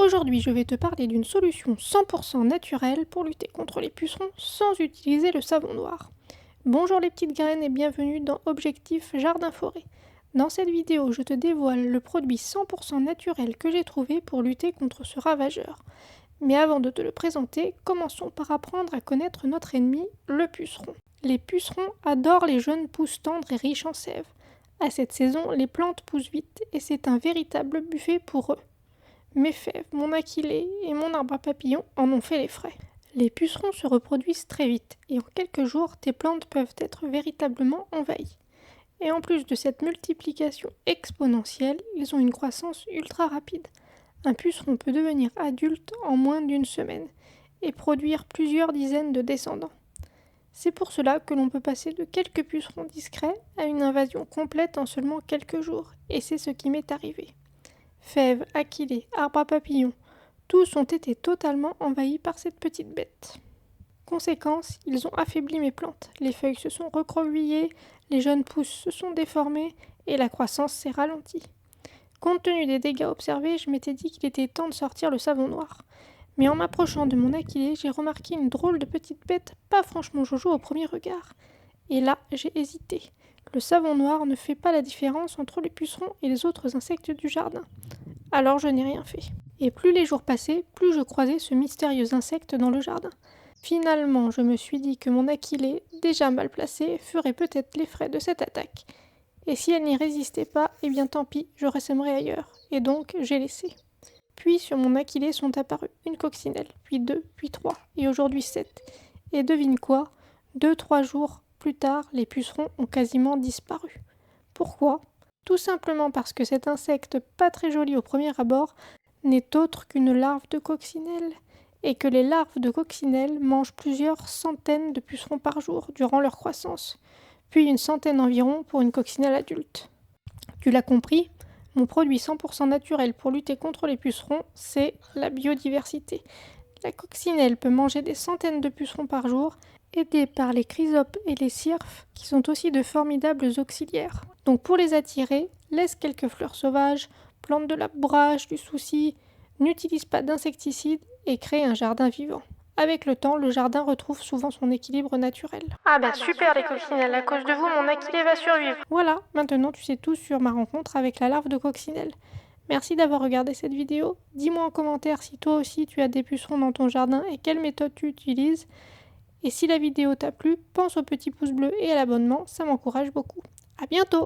Aujourd'hui, je vais te parler d'une solution 100% naturelle pour lutter contre les pucerons sans utiliser le savon noir. Bonjour les petites graines et bienvenue dans Objectif Jardin-Forêt. Dans cette vidéo, je te dévoile le produit 100% naturel que j'ai trouvé pour lutter contre ce ravageur. Mais avant de te le présenter, commençons par apprendre à connaître notre ennemi, le puceron. Les pucerons adorent les jeunes pousses tendres et riches en sève. À cette saison, les plantes poussent vite et c'est un véritable buffet pour eux. Mes fèves, mon achillée et mon arbre à papillons en ont fait les frais. Les pucerons se reproduisent très vite et en quelques jours, tes plantes peuvent être véritablement envahies. Et en plus de cette multiplication exponentielle, ils ont une croissance ultra rapide. Un puceron peut devenir adulte en moins d'une semaine et produire plusieurs dizaines de descendants. C'est pour cela que l'on peut passer de quelques pucerons discrets à une invasion complète en seulement quelques jours, et c'est ce qui m'est arrivé. Fèves, achillées, arbres à papillons, tous ont été totalement envahis par cette petite bête. Conséquence, ils ont affaibli mes plantes. Les feuilles se sont recroquevillées, les jeunes pousses se sont déformées et la croissance s'est ralentie. Compte tenu des dégâts observés, je m'étais dit qu'il était temps de sortir le savon noir. Mais en m'approchant de mon achillée, j'ai remarqué une drôle de petite bête, pas franchement jojo au premier regard. Et là, j'ai hésité. Le savon noir ne fait pas la différence entre les pucerons et les autres insectes du jardin. Alors je n'ai rien fait. Et plus les jours passaient, plus je croisais ce mystérieux insecte dans le jardin. Finalement, je me suis dit que mon achillée, déjà mal placée, ferait peut-être les frais de cette attaque. Et si elle n'y résistait pas, eh bien tant pis, je ressèmerai ailleurs. Et donc, j'ai laissé. Puis sur mon achillée sont apparues une coccinelle, puis 2, puis 3, et aujourd'hui 7. Et devine quoi ? 2-3 jours plus tard, les pucerons ont quasiment disparu. Pourquoi ? Tout simplement parce que cet insecte, pas très joli au premier abord, n'est autre qu'une larve de coccinelle, et que les larves de coccinelle mangent plusieurs centaines de pucerons par jour durant leur croissance, puis une centaine environ pour une coccinelle adulte. Tu l'as compris ? Mon produit 100% naturel pour lutter contre les pucerons, c'est la biodiversité. La coccinelle peut manger des centaines de pucerons par jour, aidée par les chrysopes et les cirphes, qui sont aussi de formidables auxiliaires. Donc pour les attirer, laisse quelques fleurs sauvages, plante de la bourrage, du souci, n'utilise pas d'insecticides et crée un jardin vivant. Avec le temps, le jardin retrouve souvent son équilibre naturel. Ah ben super les coccinelles, à cause de vous, mon achillée va survivre. Voilà, maintenant tu sais tout sur ma rencontre avec la larve de coccinelle. Merci d'avoir regardé cette vidéo. Dis-moi en commentaire si toi aussi tu as des pucerons dans ton jardin et quelle méthode tu utilises. Et si la vidéo t'a plu, pense au petit pouce bleu et à l'abonnement, ça m'encourage beaucoup. À bientôt!